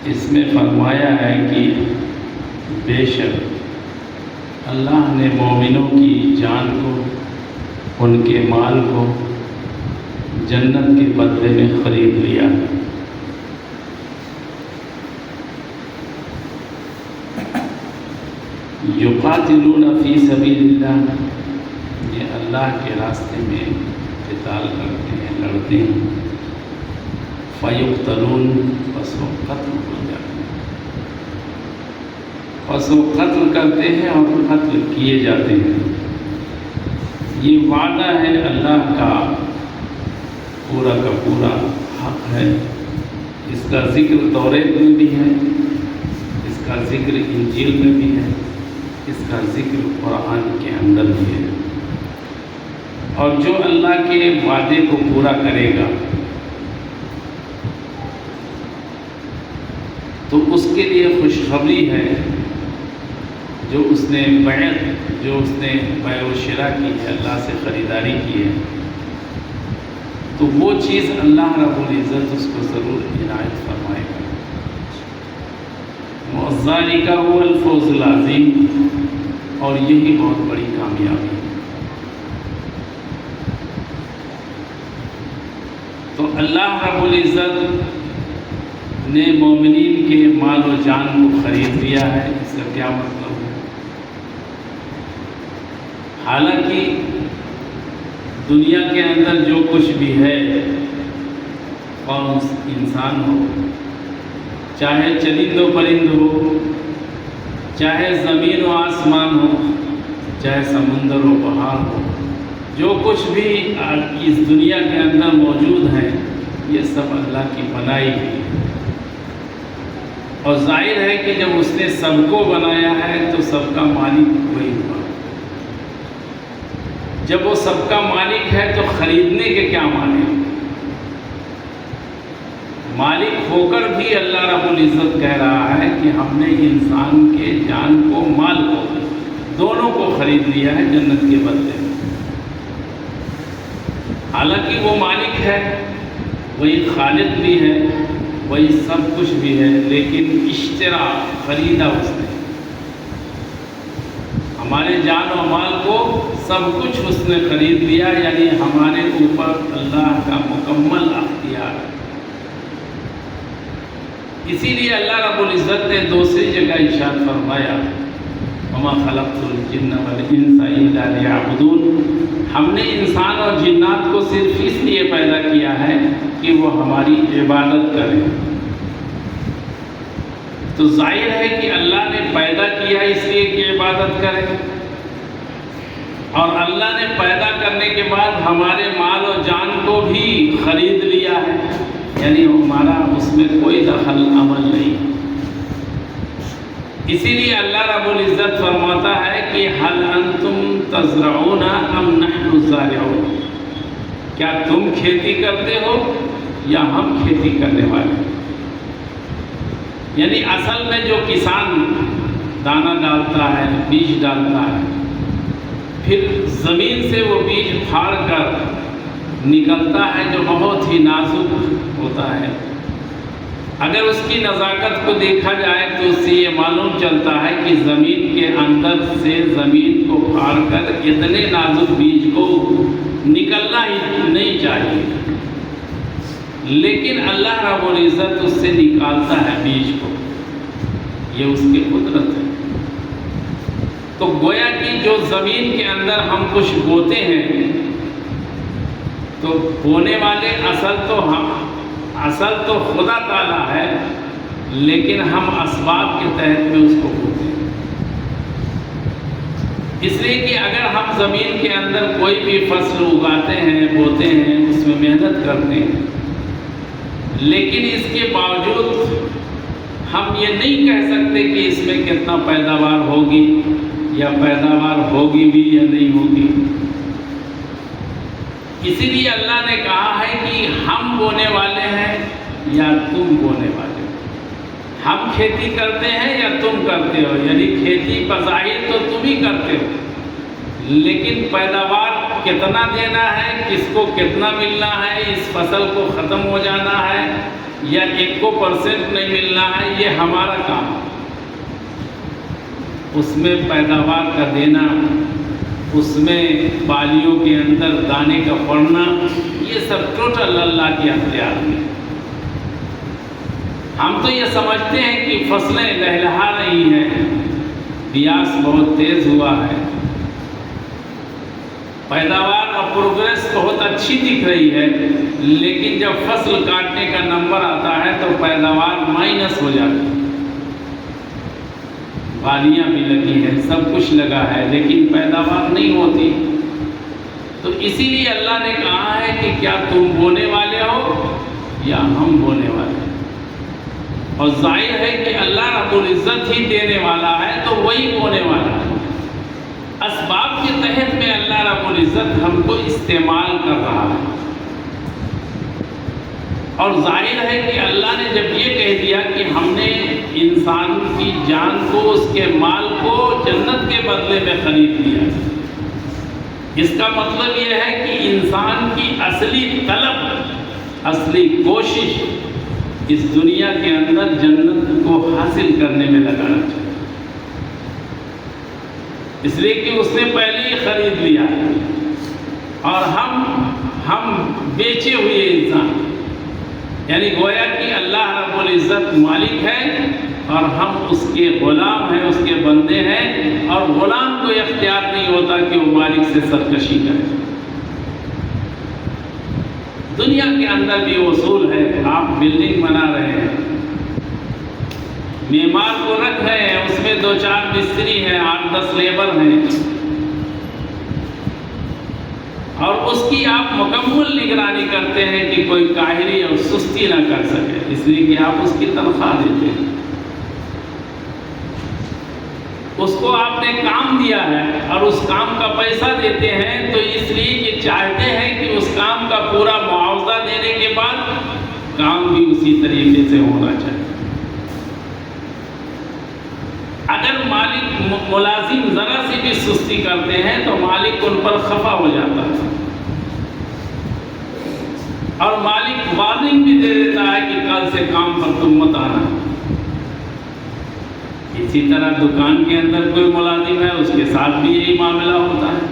اس میں فرمایا ہے کہ بے شک اللہ نے مومنوں کی جان کو، ان کے مال کو جنت کے بدلے میں خرید لیا۔ یقاتلون فی سبیل اللہ، یہ اللہ کے راستے میں قتال کرتے ہیں، لڑتے ہیں۔ فیقتلون، پس وہ قتل ہو جاتے ہیں، پس وہ قتل کرتے ہیں اور قتل کیے جاتے ہیں۔ یہ وعدہ ہے اللہ کا پورا کا پورا حق ہے۔ اس کا ذکر توریت میں بھی ہے، اس کا ذکر انجیل میں بھی ہے، اس کا ذکر قرآن کے اندر بھی ہے۔ اور جو اللہ کے وعدے کو پورا کرے گا تو اس کے لیے خوشخبری ہے۔ جو اس نے بیع و شراء کی ہے، اللہ سے خریداری کی ہے، تو وہ چیز اللہ رب العزت اس کو ضرور عنایت فرمائے گا۔ وَذَلِكَ هُوَ الْفَوْزُ الْعَظِيمُ، اور یہی بہت بڑی کامیابی ہے۔ تو اللہ رب العزت نے مومنین کے مال و جان کو خرید لیا ہے۔ اس کا کیا مطلب ہے؟ حالانکہ دنیا کے اندر جو کچھ بھی ہے، قوم انسان ہو، چاہے چرند و پرند ہو، چاہے زمین و آسمان ہو، چاہے سمندر و پہاڑ ہو، جو کچھ بھی اس دنیا کے اندر موجود ہے، یہ سب اللہ کی بنائی ہوئی ہے۔ اور ظاہر ہے کہ جب اس نے سب کو بنایا ہے تو سب کا مالک وہی ہوا۔ جب وہ سب کا مالک ہے تو خریدنے کے کیا معنی؟ مالک ہو کر بھی اللہ رب العزت کہہ رہا ہے کہ ہم نے انسان کے جان کو، مال کو، دونوں کو خرید لیا ہے جنت کے بدلے میں۔ حالانکہ وہ مالک ہے، وہی خالق بھی ہے، وہی سب کچھ بھی ہے، لیکن اشترا، خریدا اس نے ہمارے جان و مال کو، سب کچھ اس نے خرید لیا، یعنی ہمارے اوپر اللہ کا مکمل اختیار ہے۔ اسی لیے اللہ رب العزت نے دوسری جگہ ارشاد فرمایا، وَمَا خَلَقْتُ الْجِنَّ وَالْإِنسَ إِلَّا لِيَعْبُدُونَ، ہم نے انسان اور جنات کو صرف اس لیے پیدا کیا ہے کہ وہ ہماری عبادت کریں۔ تو ظاہر ہے کہ اللہ نے پیدا کیا اس لیے کہ عبادت کریں، اور اللہ نے پیدا کرنے کے بعد ہمارے مال و جان کو بھی خرید لیا ہے، یعنی ہمارا اس میں کوئی دخل عمل نہیں۔ اسی لیے اللہ رب العزت فرماتا ہے کہ هَلْ أَنْتُمْ تَزْرَعُونَ أَمْ نَحْنُ الزَّارِعُونَ، کیا تم کھیتی کرتے ہو یا ہم کھیتی کرنے والے ہیں؟ یعنی اصل میں جو کسان دانہ ڈالتا ہے، بیج ڈالتا ہے، پھر زمین سے وہ بیج پھاڑ کر نکلتا ہے جو بہت ہی نازک ہوتا ہے۔ اگر اس کی نزاکت کو دیکھا جائے تو اس سے یہ معلوم چلتا ہے کہ زمین کے اندر سے زمین کو پھاڑ کر اتنے نازک بیج کو نکلنا ہی نہیں چاہیے، لیکن اللہ رب العزت اس سے نکالتا ہے بیج کو، یہ اس کی قدرت ہے۔ تو گویا کہ جو زمین کے اندر ہم کچھ بوتے ہیں تو بونے والے اصل تو خدا تعالیٰ ہے، لیکن ہم اسباب کے تحت میں اس کو بوتے ہیں۔ اس لیے کہ اگر ہم زمین کے اندر کوئی بھی فصل اگاتے ہیں، بوتے ہیں، اس میں محنت کرتے ہیں، لیکن اس کے باوجود ہم یہ نہیں کہہ سکتے کہ اس میں کتنا پیداوار ہوگی یا پیداوار ہوگی بھی یا نہیں ہوگی۔ اسی لیے اللہ نے کہا ہے کہ ہم بونے والے ہیں یا تم بونے والے ہو، ہم کھیتی کرتے ہیں یا تم کرتے ہو، یعنی کھیتی بظاہر تو تم ہی کرتے ہو، لیکن پیداوار کتنا دینا ہے، کس کو کتنا ملنا ہے، اس فصل کو ختم ہو جانا ہے یا 1% نہیں ملنا ہے، یہ ہمارا کام ہے۔ اس میں پیداوار کا دینا، اس میں بالیوں کے اندر دانے کا پڑنا، یہ سب ٹوٹل اللہ کے اختیار میں۔ ہم تو یہ سمجھتے ہیں کہ فصلیں لہلہا رہی ہیں، بیاس بہت تیز ہوا ہے، پیداوار اور پروگریس بہت اچھی دکھ رہی ہے، لیکن جب فصل کاٹنے کا نمبر آتا ہے تو پیداوار مائنس ہو جاتی ہے۔ بالیاں بھی لگی ہیں، سب کچھ لگا ہے، لیکن پیداوار نہیں ہوتی۔ تو اسی لیے اللہ نے کہا ہے کہ کیا تم بونے والے ہو یا ہم بونے والے ہیں؟ اور ظاہر ہے کہ اللہ رب العزت ہی دینے والا ہے تو وہی بونے والا ہے۔ اسباب کے تحت میں اللہ رب العزت ہم کو استعمال کر رہا ہے، اور ظاہر ہے کہ اللہ نے جب یہ کہہ دیا کہ ہم نے انسان کی جان کو، اس کے مال کو جنت کے بدلے میں خرید لیا، اس کا مطلب یہ ہے کہ انسان کی اصلی طلب، اصلی کوشش اس دنیا کے اندر جنت کو حاصل کرنے میں لگانا چاہیے، اس لیے کہ اس نے پہلے ہی خرید لیا، اور ہم بیچے ہوئے انسان، یعنی گویا کہ اللہ رب العزت مالک ہے اور ہم اس کے غلام ہیں، اس کے بندے ہیں، اور غلام کو اختیار نہیں ہوتا کہ وہ مالک سے سرکشی کرے۔ دنیا کے اندر بھی اصول ہے، آپ بلڈنگ بنا رہے ہیں، معمار کو رکھ رہے ہیں، اس میں 2-4 مستری ہیں، 8-10 لیبر ہیں، اور اس کی آپ مکمل نگرانی کرتے ہیں کہ کوئی کاہلی اور سستی نہ کر سکے، اس لیے کہ آپ اس کی تنخواہ دیتے ہیں، اس کو آپ نے کام دیا ہے اور اس کام کا پیسہ دیتے ہیں، تو اس لیے کہ چاہتے ہیں کہ اس کام کا پورا معاوضہ دینے کے بعد کام بھی اسی طریقے سے ہونا چاہیے۔ اگر مالک ملازم ذرا سی بھی سستی کرتے ہیں تو مالک ان پر خفا ہو جاتا ہے، اور مالک وارننگ بھی دے دیتا ہے کہ کل سے کام پر تم مت آنا۔ اسی طرح دکان کے اندر کوئی ملازم ہے، اس کے ساتھ بھی یہی معاملہ ہوتا ہے۔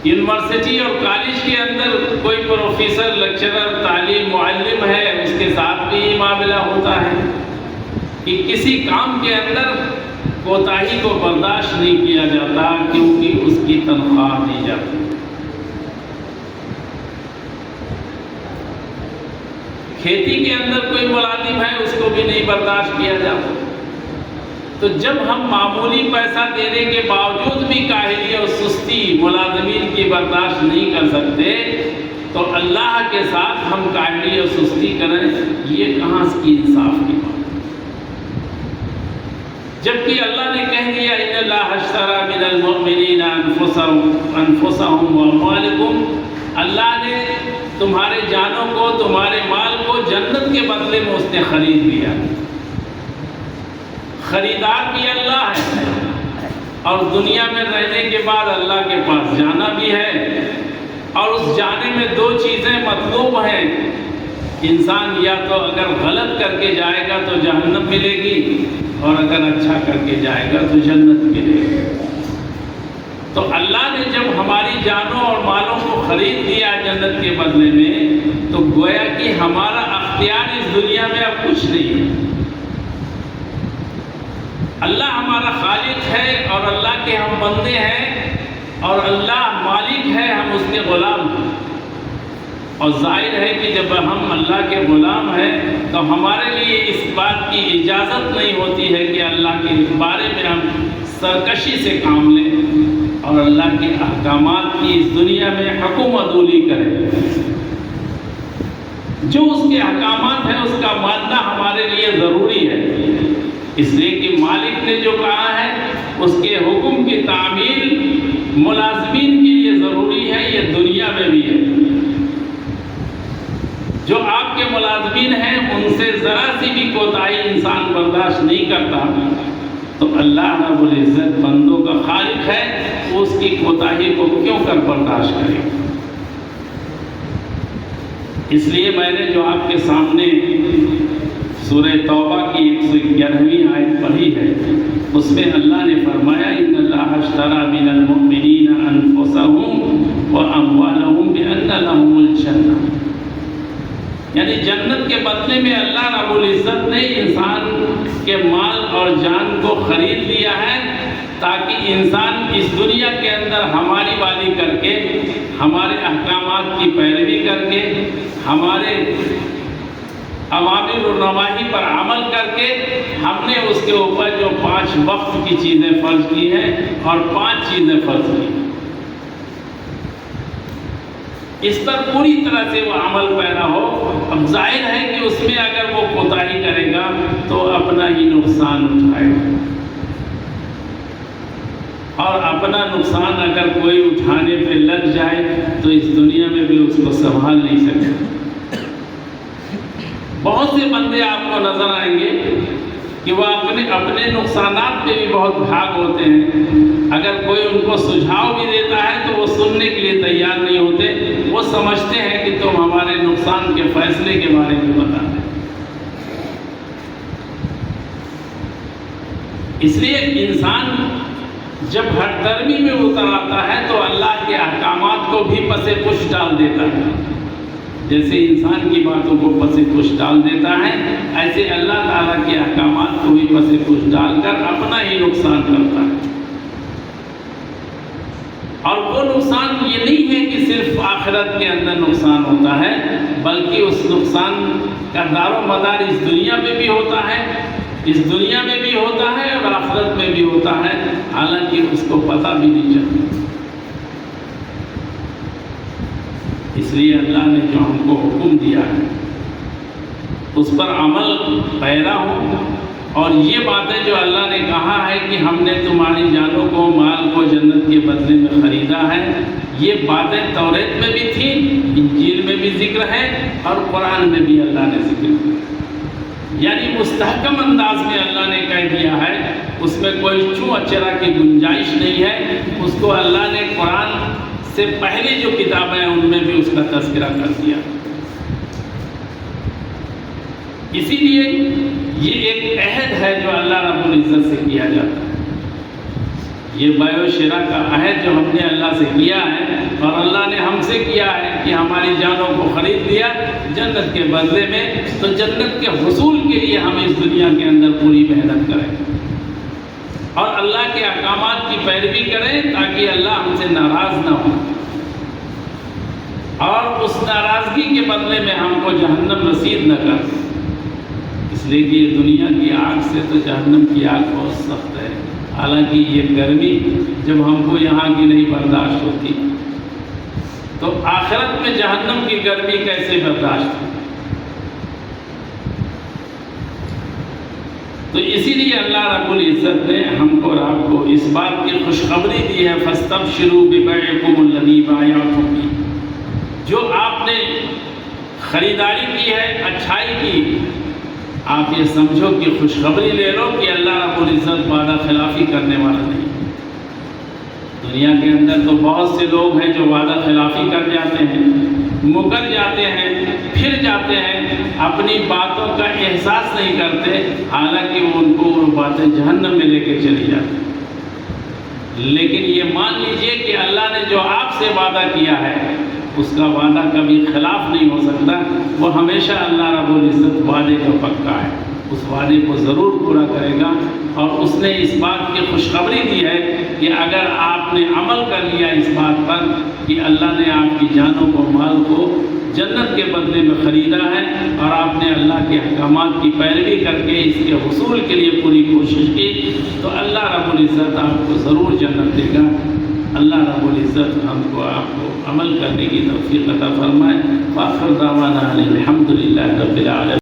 یونیورسٹی اور کالج کے اندر کوئی پروفیسر، لیکچرر، تعلیم معلم ہے، اس کے ساتھ بھی یہی معاملہ ہوتا ہے کہ کسی کام کے اندر کوتاہی کو برداشت نہیں کیا جاتا، کیونکہ اس کی تنخواہ دی جاتی ہے۔ کھیتی کے اندر کوئی ملازم ہے، اس کو بھی نہیں برداشت کیا جاتا۔ تو جب ہم معمولی پیسہ دینے کے باوجود بھی کاہلی اور سستی ملازمین کی برداشت نہیں کر سکتے، تو اللہ کے ساتھ ہم کاہلی اور سستی کریں، یہ کہاں کی انصاف کی بات؟ جبکہ اللہ نے کہہ دیا ان اللہ اشتری من المؤمنین انفسهم واموالهم، اللہ نے تمہارے جانوں کو، تمہارے مال کو جنت کے بدلے میں اس نے خرید لیا۔ خریدار بھی اللہ ہے، اور دنیا میں رہنے کے بعد اللہ کے پاس جانا بھی ہے، اور اس جانے میں 2 چیزیں مطلوب ہیں۔ انسان یا تو اگر غلط کر کے جائے گا تو جہنم ملے گی، اور اگر اچھا کر کے جائے گا تو جنت ملے گی۔ تو اللہ نے جب ہماری جانوں اور مالوں کو خرید لیا جنت کے بدلے میں، تو گویا کہ ہمارا اختیار اس دنیا میں اب کچھ نہیں ہے۔ اللہ ہمارا خالق ہے، اور اللہ کے ہم بندے ہیں، اور اللہ مالک ہے، ہم اس کے غلام ہیں۔ اور ظاہر ہے کہ جب ہم اللہ کے غلام ہیں تو ہمارے لیے اس بات کی اجازت نہیں ہوتی ہے کہ اللہ کے بارے میں ہم سرکشی سے کام لیں اور اللہ کے احکامات کی اس دنیا میں حکم عدولی کریں۔ جو اس کے احکامات ہیں اس کا ماننا ہمارے لیے ضروری ہے، اس لیے کہ مالک نے جو کہا ہے اس کے حکم کی تعمیل ملازمین کے لیے ضروری ہے، یہ دنیا میں بھی ہے۔ جو آپ کے ملازمین ہیں ان سے ذرا سی بھی کوتاہی انسان برداشت نہیں کرتا، تو اللہ رب العزت بندوں کا خالق ہے، وہ اس کی کوتاہی کو کیوں کر برداشت کرے؟ اس لیے میں نے جو آپ کے سامنے سورہ توبہ کی 111ویں آیت پڑھی ہے، اس میں اللہ نے فرمایا ان اللہ اشتری من المؤمنین انفسهم واموالهم بان لهم الجنہ، یعنی جنت کے بدلے میں اللہ رب العزت نے انسان کے مال اور جان کو خرید لیا ہے، تاکہ انسان اس دنیا کے اندر ہماری والی کر کے، ہمارے احکامات کی پیروی کر کے، ہمارے اوامر و نواہی پر عمل کر کے، ہم نے اس کے اوپر جو 5 وقت کی چیزیں فرض کی ہیں اور 5 چیزیں فرض کی ہیں، اس پر پوری طرح سے وہ عمل پیرا ہو۔ اب ظاہر ہے کہ اس میں اگر وہ کوتاہی کرے گا تو اپنا ہی نقصان اٹھائے گا، اور اپنا نقصان اگر کوئی اٹھانے پہ لگ جائے تو اس دنیا میں بھی اس کو سنبھال نہیں سکتا۔ بہت سے بندے آپ کو نظر آئیں گے کہ وہ اپنے نقصانات پہ بھی بہت بھاگ ہوتے ہیں، اگر کوئی ان کو سجھاؤ بھی دیتا ہے تو وہ سننے کے لیے تیار نہیں ہوتے، وہ سمجھتے ہیں کہ تم ہمارے نقصان کے فیصلے کے بارے میں بتا دیں۔ اس لیے انسان جب ہر درمی میں اتر آتا ہے تو اللہ کے احکامات کو بھی پس پش ڈال دیتا ہے، جیسے انسان کی باتوں کو پس پش ڈال دیتا ہے، ایسے اللہ تعالیٰ کے احکامات کو بھی پس پش ڈال کر اپنا ہی نقصان کرتا ہے۔ اور وہ نقصان یہ نہیں ہے کہ صرف آخرت کے اندر نقصان ہوتا ہے، بلکہ اس نقصان کا دار و مدار اس دنیا میں بھی ہوتا ہے، اس دنیا میں بھی ہوتا ہے اور آخرت میں بھی ہوتا ہے، حالانکہ اس کو پتہ بھی نہیں چلتا۔ اس لیے اللہ نے جو ہم کو حکم دیا ہے اس پر عمل پیرا ہو، اور یہ باتیں جو اللہ نے کہا ہے کہ ہم نے تمہاری جانوں کو، مال کو جنت کے بدلے میں خریدا ہے، یہ باتیں توریت میں بھی تھیں، انجیل میں بھی ذکر ہے اور قرآن میں بھی اللہ نے ذکر کیا، یعنی مستحکم انداز میں اللہ نے کہہ دیا ہے، اس میں کوئی چوں اچرا کی گنجائش نہیں ہے۔ اس کو اللہ نے قرآن سے پہلے جو کتابیں ہیں ان میں بھی اس کا تذکرہ کر دیا۔ اسی لیے یہ ایک عہد ہے جو اللہ رب العزت سے کیا جاتا ہے، یہ بیع و شراء کا عہد جو ہم نے اللہ سے کیا ہے اور اللہ نے ہم سے کیا ہے کہ ہماری جانوں کو خرید لیا جنت کے بدلے میں، تو جنت کے حصول کے لیے ہم اس دنیا کے اندر پوری محنت کریں اور اللہ کے احکامات کی پیروی کریں تاکہ اللہ ہم سے ناراض نہ ہو، اور اس ناراضگی کے بدلے میں ہم کو جہنم نصیب نہ کر۔ اس لیے کہ یہ دنیا کی آگ سے تو جہنم کی آگ بہت سخت ہے، حالانکہ یہ گرمی جب ہم کو یہاں کی نہیں برداشت ہوتی تو آخرت میں جہنم کی گرمی کیسے برداشت ہو؟ تو اسی لیے اللہ رب العزت نے ہم کو اور آپ کو اس بات کی خوشخبری دی ہے، فَاسْتَبْشِرُوا بِبَيْعِكُمُ الَّذِي بَايَعْتُم بِهِ، جو آپ نے خریداری کی ہے، اچھائی کی، آپ یہ سمجھو کہ خوشخبری لے لو کہ اللہ رب العزت وعدہ خلافی کرنے والا نہیں۔ دنیا کے اندر تو بہت سے لوگ ہیں جو وعدہ خلافی کر جاتے ہیں، مکر جاتے ہیں، پھر جاتے ہیں، اپنی باتوں کا احساس نہیں کرتے، حالانکہ وہ ان کو وہ باتیں جہنم میں لے کے چلی جاتی ہیں۔ لیکن یہ مان لیجئے کہ اللہ نے جو آپ سے وعدہ کیا ہے اس کا وعدہ کبھی خلاف نہیں ہو سکتا، وہ ہمیشہ اللہ رب العزت وعدے کا پکا ہے، اس وعدے کو ضرور پورا کرے گا۔ اور اس نے اس بات کی خوشخبری دی ہے کہ اگر آپ نے عمل کر لیا اس بات پر کہ اللہ نے آپ کی جانوں کو، مال کو جنت کے بدلے میں خریدا ہے، اور آپ نے اللہ کے احکامات کی پیروی کر کے اس کے حصول کے لیے پوری کوشش کی، تو اللہ رب العزت آپ کو ضرور جنت دے گا۔ اللہ رب العزت ہم کو، آپ کو عمل کرنے کی توفیق عطا فرمائے۔ وآخر دعوانا الحمد للہ رب العالمین۔